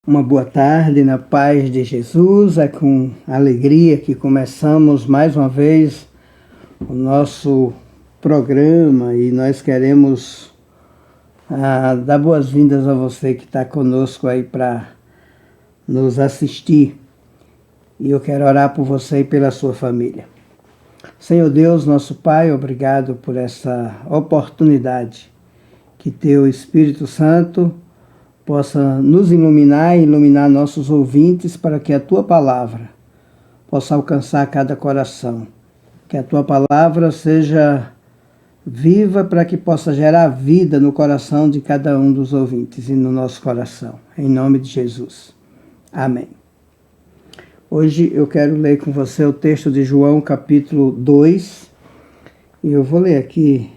Uma boa tarde na paz de Jesus. É com alegria que começamos mais uma vez o nosso programa e nós queremos dar boas-vindas a você que está conosco aí para nos assistir. E eu quero orar por você e pela sua família. Senhor Deus, nosso Pai, obrigado por essa oportunidade que Teu Espírito Santo possa nos iluminar e iluminar nossos ouvintes para que a Tua Palavra possa alcançar cada coração. Que a Tua Palavra seja viva para que possa gerar vida no coração de cada um dos ouvintes e no nosso coração. Em nome de Jesus. Amém. Hoje eu quero ler com você o texto de João capítulo 2. E eu vou ler aqui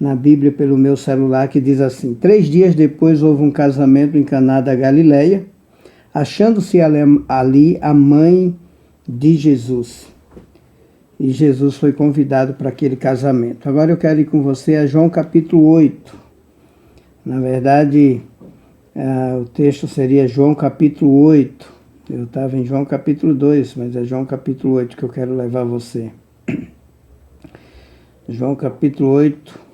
na Bíblia pelo meu celular, que diz assim: 3 dias depois houve um casamento em Caná da Galileia, achando-se ali a mãe de Jesus. E Jesus foi convidado para aquele casamento. Agora eu quero ir com você a João capítulo 8. Na verdade, o texto seria João capítulo 8. Eu estava em João capítulo 2, mas é João capítulo 8 que eu quero levar você. João capítulo 8.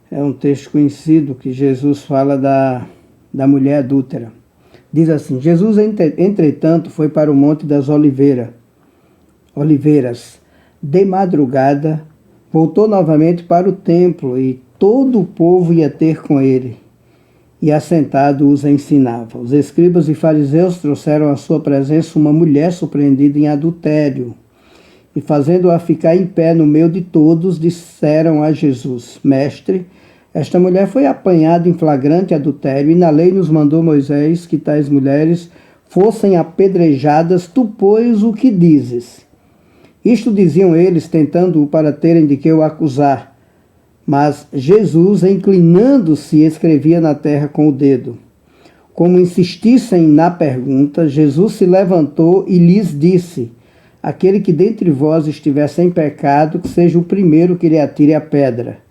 É um texto conhecido que Jesus fala da mulher adúltera. Diz assim: Jesus, entretanto, foi para o Monte das Oliveiras. De madrugada, voltou novamente para o templo e todo o povo ia ter com ele. E assentado os ensinava. Os escribas e fariseus trouxeram à sua presença uma mulher surpreendida em adultério. E fazendo-a ficar em pé no meio de todos, disseram a Jesus: Mestre, esta mulher foi apanhada em flagrante adultério, e na lei nos mandou Moisés que tais mulheres fossem apedrejadas. Tu, pois, o que dizes? Isto diziam eles, tentando-o para terem de que o acusar. Mas Jesus, inclinando-se, escrevia na terra com o dedo. Como insistissem na pergunta, Jesus se levantou e lhes disse: Aquele que dentre vós estiver sem pecado, que seja o primeiro que lhe atire a pedra.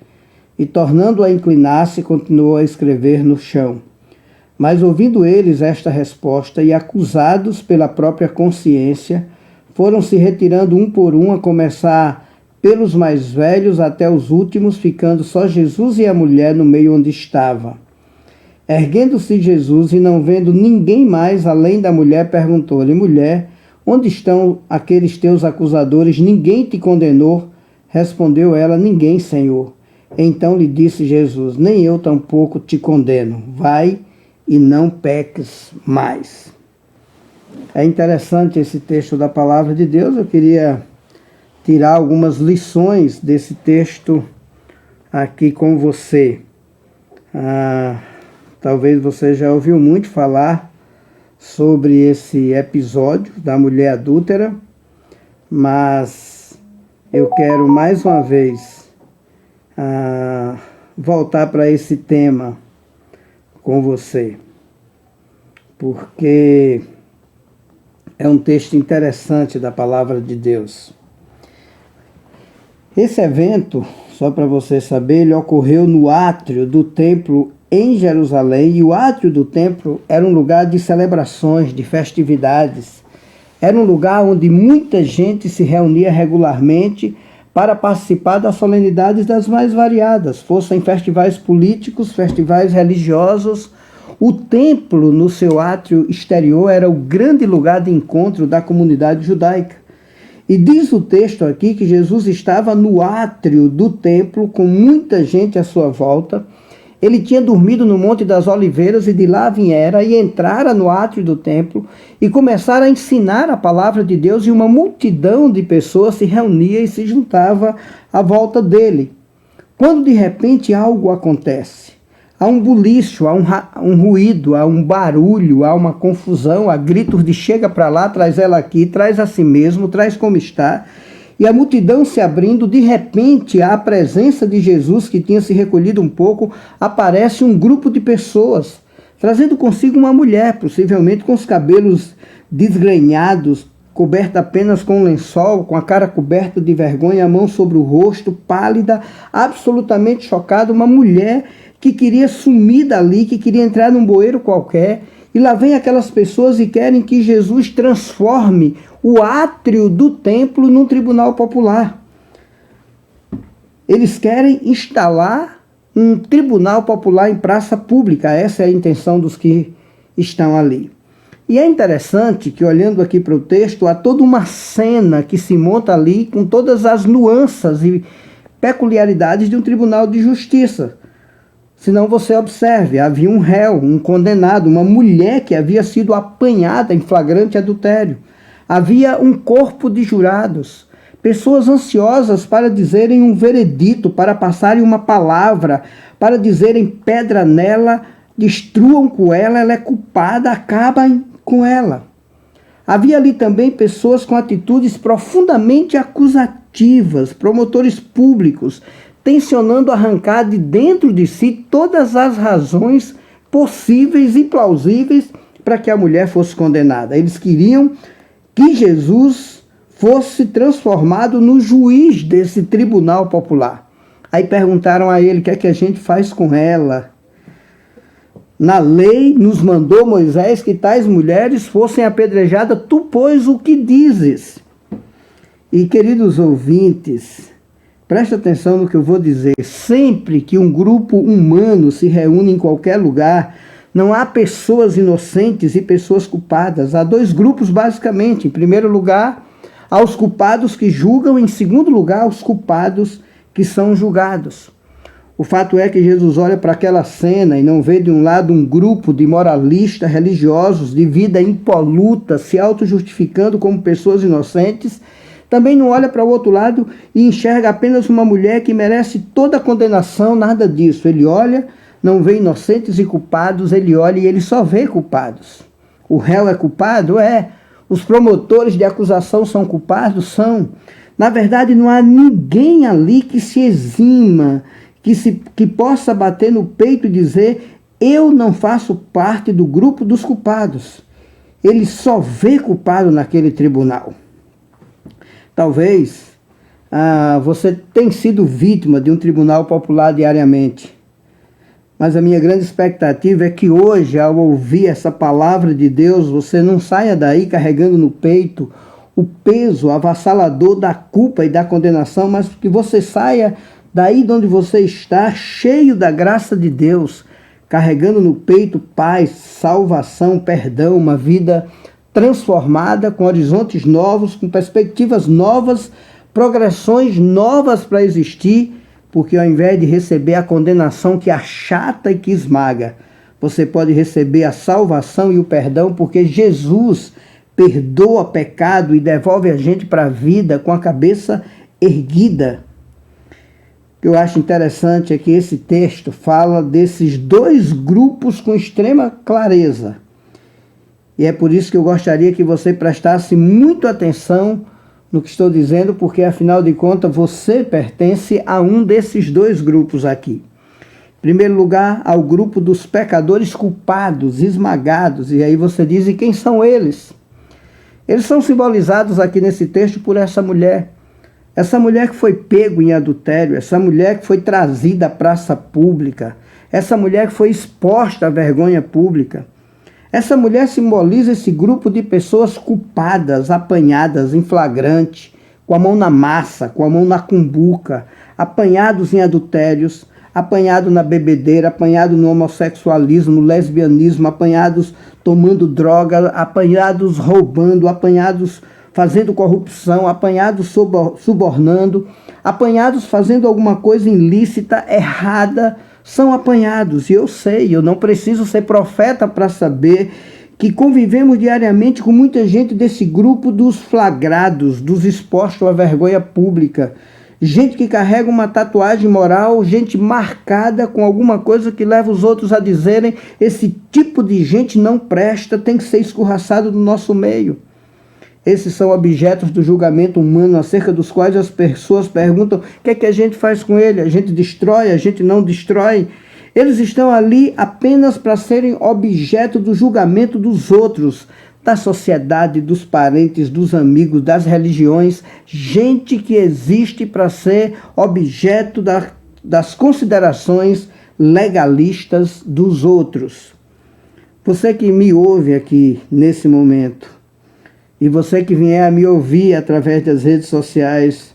E tornando a inclinar-se, continuou a escrever no chão. Mas ouvindo eles esta resposta e acusados pela própria consciência, foram se retirando um por um, a começar pelos mais velhos até os últimos, ficando só Jesus e a mulher no meio onde estava. Erguendo-se Jesus e não vendo ninguém mais além da mulher, perguntou-lhe: Mulher, onde estão aqueles teus acusadores? Ninguém te condenou? Respondeu ela: Ninguém, Senhor. Então lhe disse Jesus: Nem eu tampouco te condeno. Vai e não peques mais. É interessante esse texto da palavra de Deus. Eu queria tirar algumas lições desse texto aqui com você. Talvez você já ouviu muito falar sobre esse episódio da mulher adúltera, mas eu quero mais uma vez voltar para esse tema com você, porque é um texto interessante da palavra de Deus. Esse evento, só para você saber, ele ocorreu no átrio do templo em Jerusalém, e o átrio do templo era um lugar de celebrações, de festividades. Era um lugar onde muita gente se reunia regularmente para participar das solenidades das mais variadas, fossem festivais políticos, festivais religiosos. O templo, no seu átrio exterior, era o grande lugar de encontro da comunidade judaica. E diz o texto aqui que Jesus estava no átrio do templo, com muita gente à sua volta. Ele tinha dormido no Monte das Oliveiras e de lá viera e entrara no átrio do templo e começara a ensinar a palavra de Deus, e uma multidão de pessoas se reunia e se juntava à volta dele. Quando de repente algo acontece, há um buliço, há um ruído, há um barulho, há uma confusão, há gritos de chega para lá, traz ela aqui, traz a si mesmo, traz como está. E a multidão se abrindo, de repente, à presença de Jesus, que tinha se recolhido um pouco, aparece um grupo de pessoas, trazendo consigo uma mulher, possivelmente com os cabelos desgrenhados, coberta apenas com um lençol, com a cara coberta de vergonha, a mão sobre o rosto, pálida, absolutamente chocada, uma mulher que queria sumir dali, que queria entrar num bueiro qualquer E lá vem aquelas pessoas e querem que Jesus transforme o átrio do templo num tribunal popular. Eles querem instalar um tribunal popular em praça pública. Essa é a intenção dos que estão ali. E é interessante que, olhando aqui para o texto, há toda uma cena que se monta ali com todas as nuances e peculiaridades de um tribunal de justiça. Senão você observe, havia um réu, um condenado, uma mulher que havia sido apanhada em flagrante adultério. Havia um corpo de jurados, pessoas ansiosas para dizerem um veredito, para passarem uma palavra, para dizerem pedra nela, destruam com ela, ela é culpada, acabem com ela. Havia ali também pessoas com atitudes profundamente acusativas, promotores públicos, tensionando arrancar de dentro de si todas as razões possíveis e plausíveis para que a mulher fosse condenada. Eles queriam que Jesus fosse transformado no juiz desse tribunal popular. Aí perguntaram a ele: o que é que a gente faz com ela? Na lei nos mandou Moisés que tais mulheres fossem apedrejadas, tu, pois, o que dizes? E, queridos ouvintes, preste atenção no que eu vou dizer. Sempre que um grupo humano se reúne em qualquer lugar, não há pessoas inocentes e pessoas culpadas. Há dois grupos, basicamente. Em primeiro lugar, há os culpados que julgam. Em segundo lugar, os culpados que são julgados. O fato é que Jesus olha para aquela cena e não vê de um lado um grupo de moralistas religiosos de vida impoluta, se auto-justificando como pessoas inocentes. Também não olha para o outro lado e enxerga apenas uma mulher que merece toda a condenação, nada disso. Ele olha, não vê inocentes e culpados, ele olha e ele só vê culpados. O réu é culpado? É. Os promotores de acusação são culpados? São. Na verdade, não há ninguém ali que se exima, que possa bater no peito e dizer: eu não faço parte do grupo dos culpados. Ele só vê culpado naquele tribunal. Talvez você tenha sido vítima de um tribunal popular diariamente. Mas a minha grande expectativa é que hoje, ao ouvir essa palavra de Deus, você não saia daí carregando no peito o peso avassalador da culpa e da condenação, mas que você saia daí de onde você está, cheio da graça de Deus, carregando no peito paz, salvação, perdão, uma vida transformada, com horizontes novos, com perspectivas novas, progressões novas para existir, porque ao invés de receber a condenação que achata e que esmaga, você pode receber a salvação e o perdão, porque Jesus perdoa pecado e devolve a gente para a vida com a cabeça erguida. O que eu acho interessante é que esse texto fala desses dois grupos com extrema clareza. E é por isso que eu gostaria que você prestasse muito atenção no que estou dizendo, porque afinal de contas você pertence a um desses dois grupos aqui. Em primeiro lugar, ao grupo dos pecadores culpados, esmagados. E aí você diz: e quem são eles? Eles são simbolizados aqui nesse texto por essa mulher. Essa mulher que foi pego em adultério, essa mulher que foi trazida à praça pública, essa mulher que foi exposta à vergonha pública. Essa mulher simboliza esse grupo de pessoas culpadas, apanhadas em flagrante, com a mão na massa, com a mão na cumbuca, apanhados em adultérios, apanhados na bebedeira, apanhados no homossexualismo, no lesbianismo, apanhados tomando droga, apanhados roubando, apanhados fazendo corrupção, apanhados subornando, apanhados fazendo alguma coisa ilícita, errada, são apanhados. E eu sei, eu não preciso ser profeta para saber que convivemos diariamente com muita gente desse grupo dos flagrados, dos expostos à vergonha pública. Gente que carrega uma tatuagem moral, gente marcada com alguma coisa que leva os outros a dizerem: esse tipo de gente não presta, tem que ser escorraçado do nosso meio. Esses são objetos do julgamento humano, acerca dos quais as pessoas perguntam: o que é que a gente faz com ele? A gente destrói, a gente não destrói? Eles estão ali apenas para serem objeto do julgamento dos outros, da sociedade, dos parentes, dos amigos, das religiões. Gente que existe para ser objeto das considerações legalistas dos outros. Você que me ouve aqui nesse momento, e você que vier a me ouvir através das redes sociais,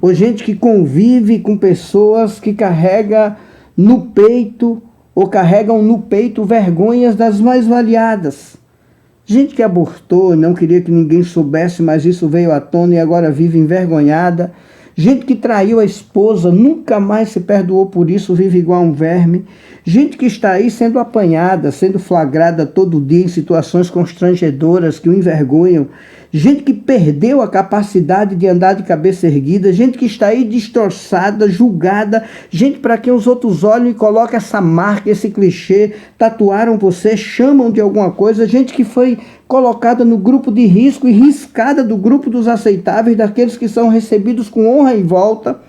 ou gente que convive com pessoas que carregam no peito, ou carregam no peito vergonhas das mais variadas. Gente que abortou, não queria que ninguém soubesse, mas isso veio à tona e agora vive envergonhada. Gente que traiu a esposa, nunca mais se perdoou por isso, vive igual um verme. Gente que está aí sendo apanhada, sendo flagrada todo dia em situações constrangedoras que o envergonham. Gente que perdeu a capacidade de andar de cabeça erguida. Gente que está aí destroçada, julgada. Gente para quem os outros olham e colocam essa marca, esse clichê, tatuaram você, chamam de alguma coisa. Gente que foi colocada no grupo de risco e riscada do grupo dos aceitáveis, daqueles que são recebidos com honra em volta.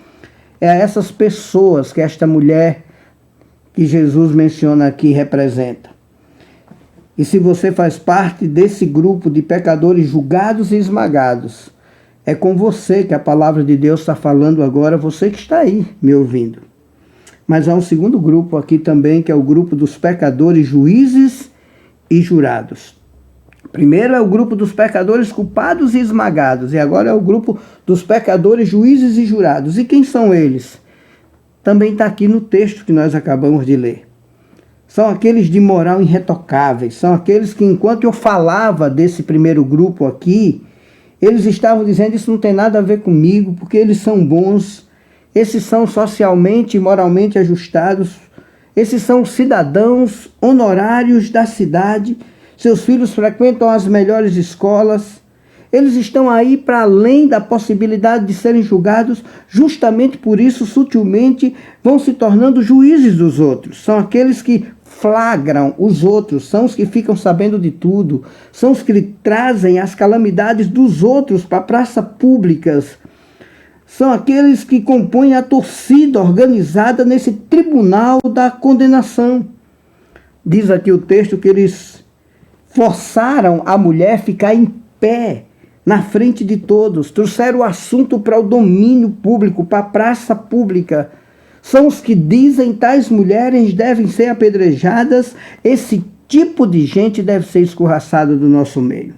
É a essas pessoas que esta mulher que Jesus menciona aqui representa. E se você faz parte desse grupo de pecadores julgados e esmagados, é com você que a palavra de Deus está falando agora, você que está aí me ouvindo. Mas há um segundo grupo aqui também, que é o grupo dos pecadores juízes e jurados. Primeiro é o grupo dos pecadores culpados e esmagados, e agora é o grupo dos pecadores juízes e jurados. E quem são eles? Também está aqui no texto que nós acabamos de ler. São aqueles de moral irretocáveis, são aqueles que, enquanto eu falava desse primeiro grupo aqui, eles estavam dizendo: isso não tem nada a ver comigo, porque eles são bons, esses são socialmente e moralmente ajustados, esses são cidadãos honorários da cidade, seus filhos frequentam as melhores escolas, eles estão aí para além da possibilidade de serem julgados, justamente por isso, sutilmente, vão se tornando juízes dos outros. São aqueles que flagram os outros, são os que ficam sabendo de tudo, são os que trazem as calamidades dos outros para praças públicas. São aqueles que compõem a torcida organizada nesse tribunal da condenação. Diz aqui o texto que eles forçaram a mulher a ficar em pé na frente de todos, trouxeram o assunto para o domínio público, para a praça pública. São os que dizem: tais mulheres devem ser apedrejadas, esse tipo de gente deve ser escorraçado do nosso meio.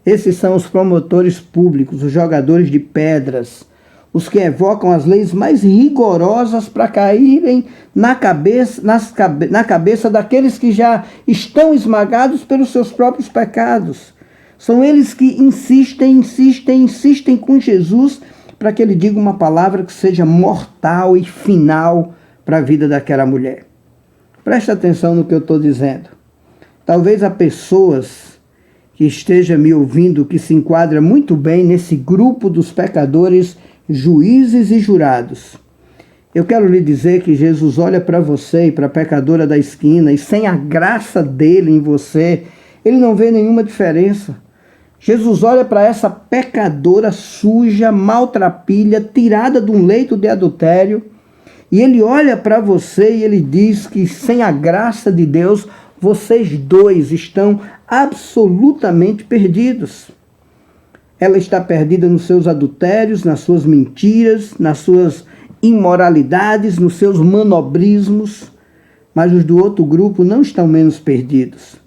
Esses são os promotores públicos, os jogadores de pedras, os que evocam as leis mais rigorosas para caírem na cabeça daqueles que já estão esmagados pelos seus próprios pecados. São eles que insistem com Jesus para que ele diga uma palavra que seja mortal e final para a vida daquela mulher. Preste atenção no que eu estou dizendo. Talvez há pessoas que estejam me ouvindo que se enquadram muito bem nesse grupo dos pecadores, juízes e jurados. Eu quero lhe dizer que Jesus olha para você e para a pecadora da esquina, e sem a graça dele em você, ele não vê nenhuma diferença. Jesus olha para essa pecadora suja, maltrapilha, tirada de um leito de adultério, e ele olha para você e ele diz que sem a graça de Deus, vocês dois estão absolutamente perdidos. Ela está perdida nos seus adultérios, nas suas mentiras, nas suas imoralidades, nos seus manobrismos, mas os do outro grupo não estão menos perdidos.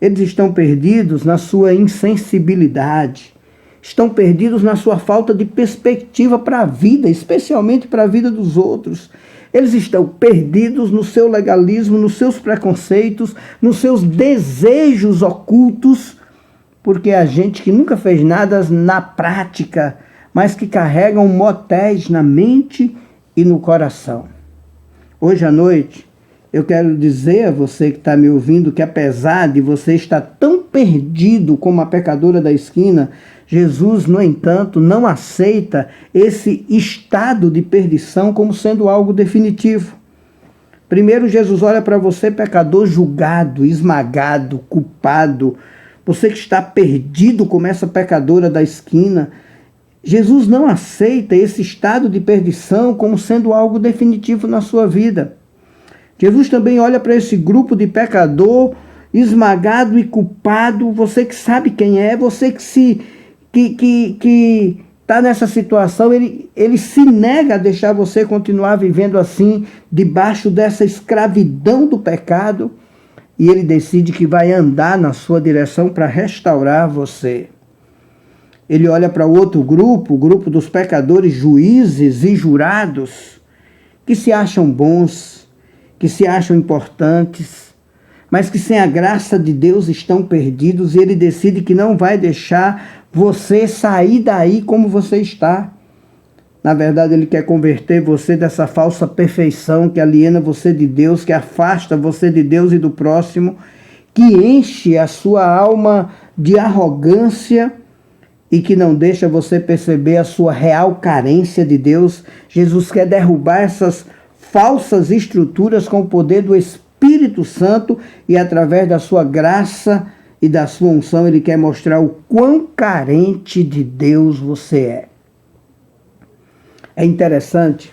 Eles estão perdidos na sua insensibilidade, estão perdidos na sua falta de perspectiva para a vida, especialmente para a vida dos outros. Eles estão perdidos no seu legalismo, nos seus preconceitos, nos seus desejos ocultos, porque é a gente que nunca fez nada na prática, mas que carregam motéis na mente e no coração. Hoje à noite, eu quero dizer a você que está me ouvindo que, apesar de você estar tão perdido como a pecadora da esquina, Jesus, no entanto, não aceita esse estado de perdição como sendo algo definitivo. Primeiro, Jesus olha para você, pecador julgado, esmagado, culpado, você que está perdido como essa pecadora da esquina. Jesus não aceita esse estado de perdição como sendo algo definitivo na sua vida. Jesus também olha para esse grupo de pecador esmagado e culpado, você que sabe quem é, você que está nessa situação, ele se nega a deixar você continuar vivendo assim, debaixo dessa escravidão do pecado. e ele decide que vai andar na sua direção para restaurar você. Ele olha para o outro grupo, o grupo dos pecadores, juízes e jurados, que se acham bons, que se acham importantes, mas que sem a graça de Deus estão perdidos, e ele decide que não vai deixar você sair daí como você está. Na verdade, ele quer converter você dessa falsa perfeição que aliena você de Deus, que afasta você de Deus e do próximo, que enche a sua alma de arrogância e que não deixa você perceber a sua real carência de Deus. Jesus quer derrubar essas falsas estruturas com o poder do Espírito Santo, e através da sua graça e da sua unção, ele quer mostrar o quão carente de Deus você é. É interessante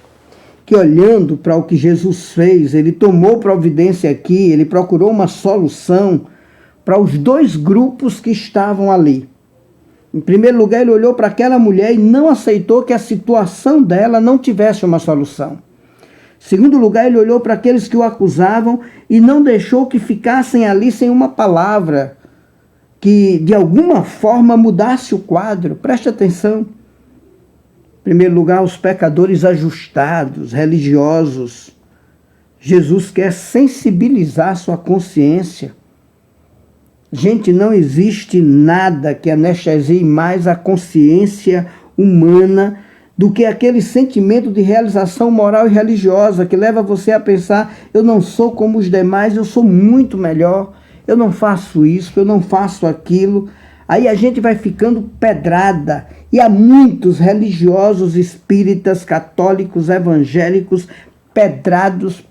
que, olhando para o que Jesus fez, ele tomou providência aqui, ele procurou uma solução para os dois grupos que estavam ali. Em primeiro lugar, ele olhou para aquela mulher e não aceitou que a situação dela não tivesse uma solução. Em segundo lugar, ele olhou para aqueles que o acusavam e não deixou que ficassem ali sem uma palavra que, de alguma forma, mudasse o quadro. Preste atenção. Em primeiro lugar, os pecadores ajustados, religiosos. Jesus quer sensibilizar sua consciência. Gente, não existe nada que anestesie mais a consciência humana do que aquele sentimento de realização moral e religiosa que leva você a pensar: eu não sou como os demais, eu sou muito melhor, eu não faço isso, eu não faço aquilo. Aí a gente vai ficando pedrada. E há muitos religiosos espíritas, católicos, evangélicos, pedrados,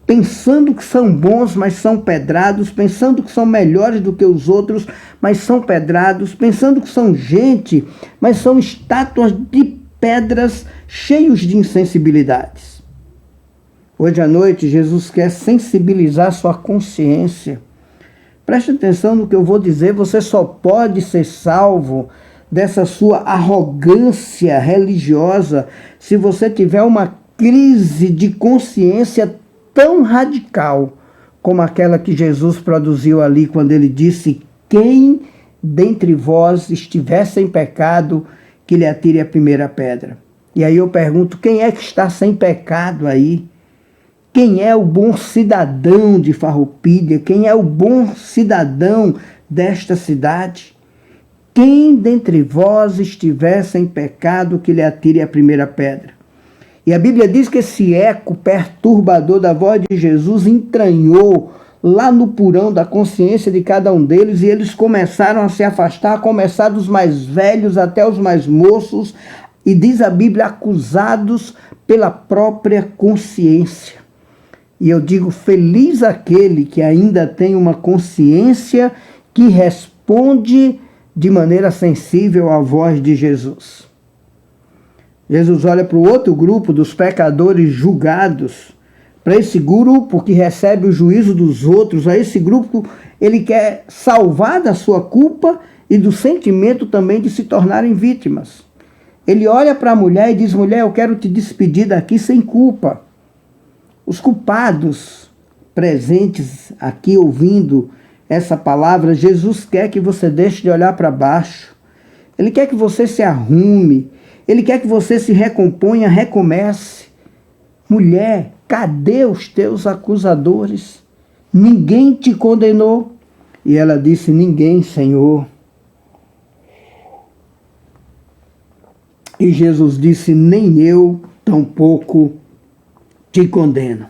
pensando que são bons, mas são pedrados, pensando que são melhores do que os outros, mas são pedrados, pensando que são gente, mas são estátuas de pedras cheios de insensibilidades. Hoje à noite, Jesus quer sensibilizar sua consciência. Preste atenção no que eu vou dizer, você só pode ser salvo dessa sua arrogância religiosa se você tiver uma crise de consciência tão radical como aquela que Jesus produziu ali quando ele disse: quem dentre vós estiver sem pecado, que lhe atire a primeira pedra. E aí eu pergunto, quem é que está sem pecado aí? Quem é o bom cidadão de Farroupilha? Quem é o bom cidadão desta cidade? Quem dentre vós estiver sem pecado, que lhe atire a primeira pedra. E a Bíblia diz que esse eco perturbador da voz de Jesus entranhou lá no porão da consciência de cada um deles, e eles começaram a se afastar, a começar dos mais velhos até os mais moços, e diz a Bíblia, acusados pela própria consciência. E eu digo, feliz aquele que ainda tem uma consciência que responde de maneira sensível à voz de Jesus. Jesus olha para o outro grupo dos pecadores julgados, para esse grupo que recebe o juízo dos outros, a esse grupo ele quer salvar da sua culpa e do sentimento também de se tornarem vítimas. Ele olha para a mulher e diz: mulher, eu quero te despedir daqui sem culpa. Os culpados presentes aqui ouvindo essa palavra, Jesus quer que você deixe de olhar para baixo. Ele quer que você se arrume. Ele quer que você se recomponha, recomece. Mulher, cadê os teus acusadores? Ninguém te condenou? E ela disse: ninguém, Senhor. E Jesus disse: nem eu, tampouco te condeno.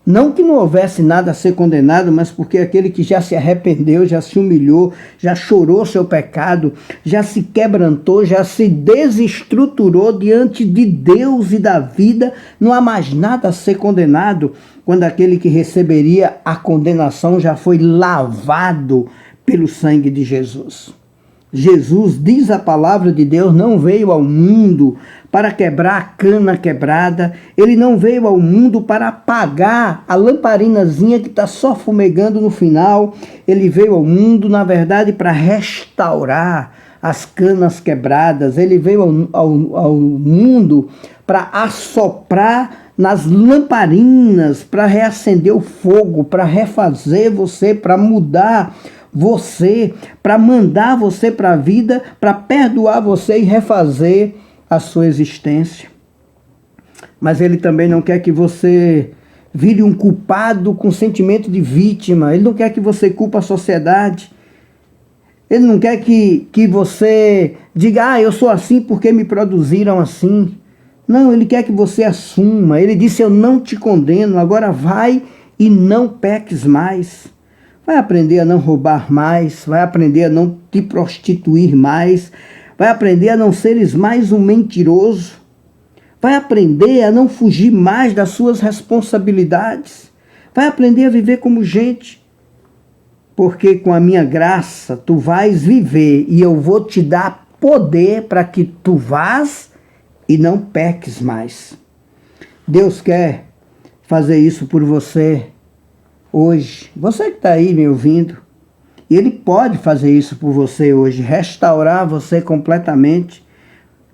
Não que não houvesse nada a ser condenado, mas porque aquele que já se arrependeu, já se humilhou, já chorou seu pecado, já se quebrantou, já se desestruturou diante de Deus e da vida, não há mais nada a ser condenado, quando aquele que receberia a condenação já foi lavado pelo sangue de Jesus. Jesus, diz a palavra de Deus, não veio ao mundo para quebrar a cana quebrada. Ele não veio ao mundo para apagar a lamparinazinha que está só fumegando no final. Ele veio ao mundo, na verdade, para restaurar as canas quebradas. Ele veio ao mundo para assoprar nas lamparinas para reacender o fogo, para refazer você, para mudar você, para mandar você para a vida, para perdoar você e refazer a sua existência. Mas Ele também não quer que você vire um culpado com sentimento de vítima. Ele não quer que você culpe a sociedade. Ele não quer que você diga, eu sou assim porque me produziram assim. Não, Ele quer que você assuma. Ele disse, eu não te condeno, agora vai e não peques mais. Vai aprender a não roubar mais, vai aprender a não te prostituir mais, vai aprender a não seres mais um mentiroso, vai aprender a não fugir mais das suas responsabilidades, vai aprender a viver como gente, porque com a minha graça tu vais viver e eu vou te dar poder para que tu vás e não peques mais. Deus quer fazer isso por você hoje. Você que está aí me ouvindo, e Ele pode fazer isso por você hoje, restaurar você completamente.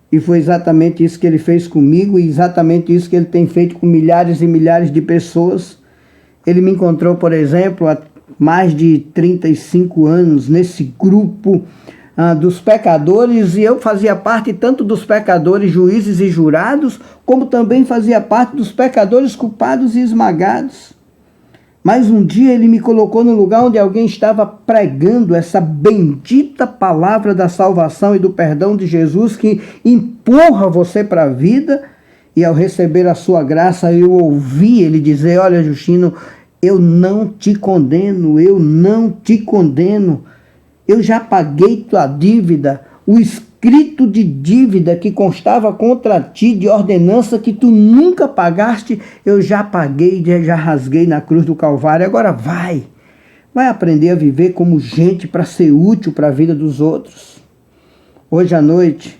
E foi exatamente isso que Ele fez comigo e exatamente isso que Ele tem feito com milhares e milhares de pessoas. Ele me encontrou, por exemplo, há mais de 35 anos nesse grupo dos pecadores, e eu fazia parte tanto dos pecadores, juízes e jurados, como também fazia parte dos pecadores culpados e esmagados. Mas um dia Ele me colocou no lugar onde alguém estava pregando essa bendita palavra da salvação e do perdão de Jesus que empurra você para a vida. E ao receber a sua graça, eu ouvi Ele dizer, olha Justino, eu não te condeno, eu não te condeno. Eu já paguei tua dívida, o escrito de dívida que constava contra ti, de ordenança que tu nunca pagaste, eu já paguei, já rasguei na cruz do Calvário. Agora vai aprender a viver como gente para ser útil para a vida dos outros. Hoje à noite,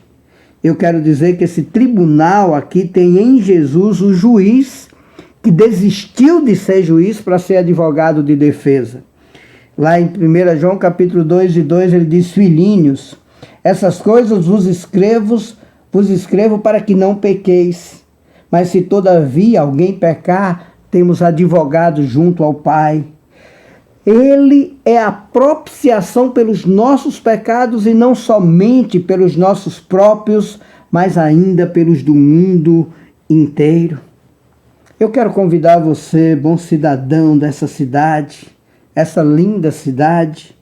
eu quero dizer que esse tribunal aqui tem em Jesus o juiz que desistiu de ser juiz para ser advogado de defesa. Lá em 1 João capítulo 2:2 ele diz, filhinhos, essas coisas vos escrevo para que não pequeis. Mas se todavia alguém pecar, temos advogado junto ao Pai. Ele é a propiciação pelos nossos pecados e não somente pelos nossos próprios, mas ainda pelos do mundo inteiro. Eu quero convidar você, bom cidadão dessa cidade, essa linda cidade,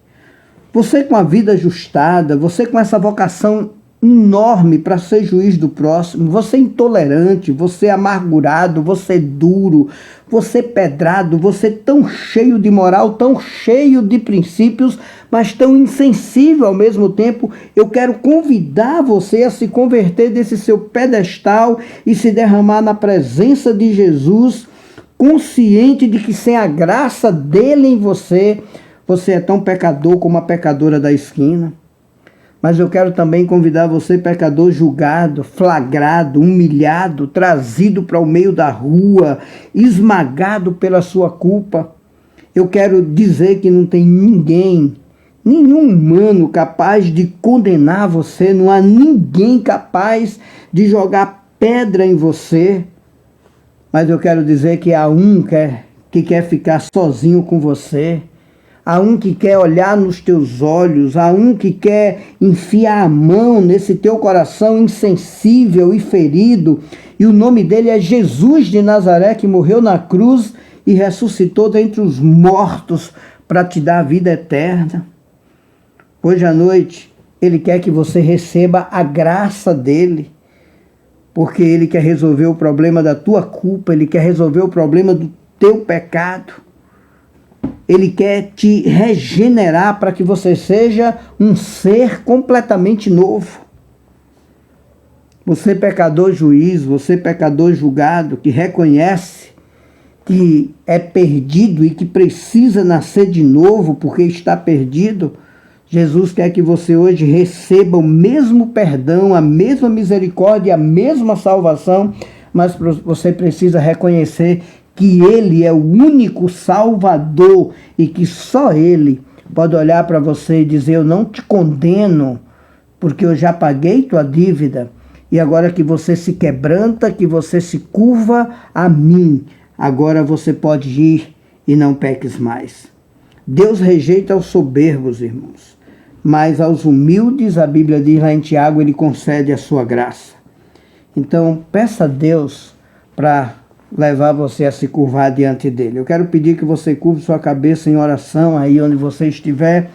você com a vida ajustada, você com essa vocação enorme para ser juiz do próximo, você intolerante, você amargurado, você duro, você pedrado, você tão cheio de moral, tão cheio de princípios, mas tão insensível ao mesmo tempo, eu quero convidar você a se converter desse seu pedestal e se derramar na presença de Jesus, consciente de que sem a graça dele em você, você é tão pecador como a pecadora da esquina. Mas eu quero também convidar você, pecador julgado, flagrado, humilhado, trazido para o meio da rua, esmagado pela sua culpa. Eu quero dizer que não tem ninguém, nenhum humano capaz de condenar você, não há ninguém capaz de jogar pedra em você. Mas eu quero dizer que há um que quer ficar sozinho com você. Há um que quer olhar nos teus olhos, há um que quer enfiar a mão nesse teu coração insensível e ferido, e o nome dele é Jesus de Nazaré, que morreu na cruz e ressuscitou dentre os mortos para te dar a vida eterna. Hoje à noite, ele quer que você receba a graça dele, porque ele quer resolver o problema da tua culpa, ele quer resolver o problema do teu pecado. Ele quer te regenerar para que você seja um ser completamente novo. Você pecador juiz, você pecador julgado, que reconhece que é perdido e que precisa nascer de novo porque está perdido, Jesus quer que você hoje receba o mesmo perdão, a mesma misericórdia, a mesma salvação, mas você precisa reconhecer que Ele é o único Salvador e que só Ele pode olhar para você e dizer, eu não te condeno, porque eu já paguei tua dívida E agora que você se quebranta, que você se curva a mim, agora você pode ir e não peques mais. Deus rejeita os soberbos, irmãos, mas aos humildes, a Bíblia diz lá em Tiago, ele concede a sua graça. Então, peça a Deus para levar você a se curvar diante dele. Eu quero pedir que você curve sua cabeça em oração aí onde você estiver.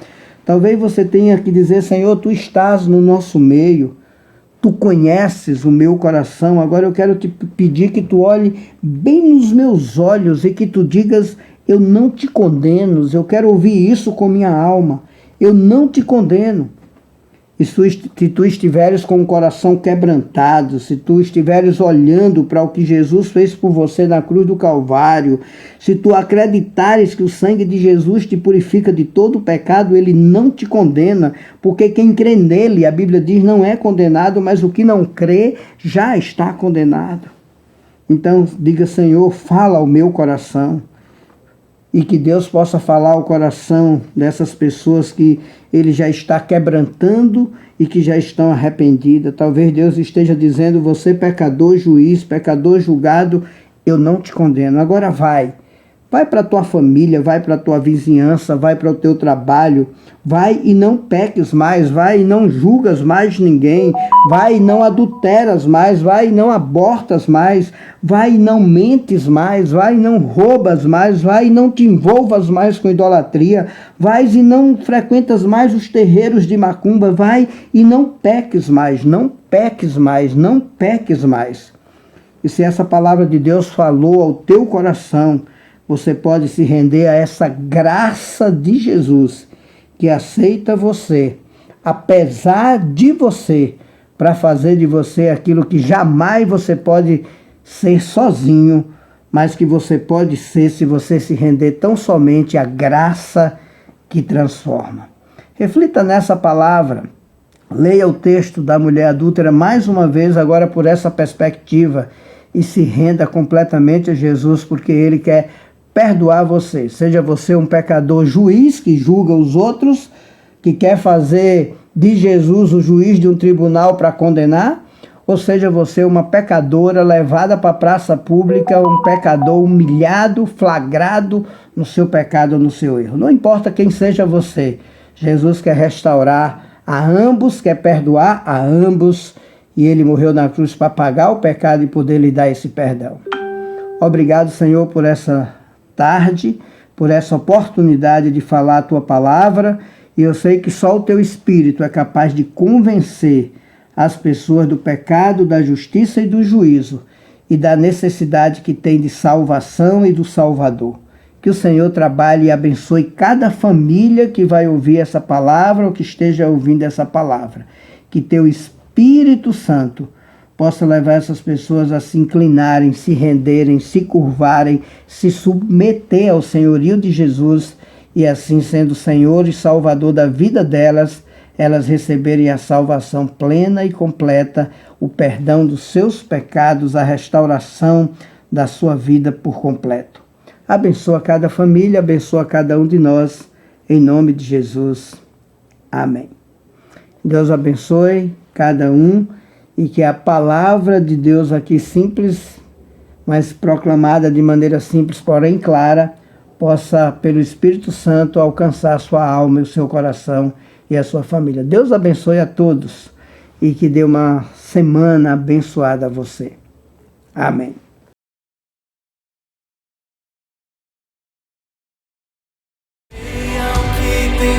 Talvez você tenha que dizer: Senhor, tu estás no nosso meio, tu conheces o meu coração. Agora eu quero te pedir que tu olhe bem nos meus olhos e que tu digas: eu não te condeno. Eu quero ouvir isso com minha alma. Eu não te condeno. E se tu estiveres com o coração quebrantado, se tu estiveres olhando para o que Jesus fez por você na cruz do Calvário, se tu acreditares que o sangue de Jesus te purifica de todo o pecado, ele não te condena, porque quem crê nele, a Bíblia diz, não é condenado, mas o que não crê já está condenado. Então diga: Senhor, fala ao meu coração. E que Deus possa falar ao coração dessas pessoas que ele já está quebrantando e que já estão arrependidas. Talvez Deus esteja dizendo: você pecador, juiz, pecador, julgado, eu não te condeno. Agora vai para a tua família, vai para a tua vizinhança, vai para o teu trabalho, vai e não peques mais, vai e não julgas mais ninguém, vai e não adulteras mais, vai e não abortas mais, vai e não mentes mais, vai e não roubas mais, vai e não te envolvas mais com idolatria, vai e não frequentas mais os terreiros de macumba, vai e não peques mais, não peques mais, não peques mais. E se essa palavra de Deus falou ao teu coração, você pode se render a essa graça de Jesus, que aceita você, apesar de você, para fazer de você aquilo que jamais você pode ser sozinho, mas que você pode ser se você se render tão somente à graça que transforma. Reflita nessa palavra. Leia o texto da mulher adúltera mais uma vez, agora por essa perspectiva, e se renda completamente a Jesus, porque ele quer perdoar você. Seja você um pecador juiz que julga os outros, que quer fazer de Jesus o juiz de um tribunal para condenar, ou seja você uma pecadora levada para a praça pública, um pecador humilhado, flagrado no seu pecado, no seu erro. Não importa quem seja você, Jesus quer restaurar a ambos, quer perdoar a ambos, e ele morreu na cruz para pagar o pecado e poder lhe dar esse perdão. Obrigado, Senhor, por essa tarde, por essa oportunidade de falar a tua palavra, e eu sei que só o teu Espírito é capaz de convencer as pessoas do pecado, da justiça e do juízo, e da necessidade que tem de salvação e do Salvador. Que o Senhor trabalhe e abençoe cada família que vai ouvir essa palavra ou que esteja ouvindo essa palavra. Que teu Espírito Santo possa levar essas pessoas a se inclinarem, se renderem, se curvarem, se submeter ao senhorio de Jesus e assim, sendo Senhor e Salvador da vida delas, elas receberem a salvação plena e completa, o perdão dos seus pecados, a restauração da sua vida por completo. Abençoa cada família, abençoa cada um de nós, em nome de Jesus. Amém. Deus abençoe cada um, e que a palavra de Deus aqui simples, mas proclamada de maneira simples, porém clara, possa, pelo Espírito Santo, alcançar a sua alma, o seu coração e a sua família. Deus abençoe a todos e que dê uma semana abençoada a você. Amém. Que tem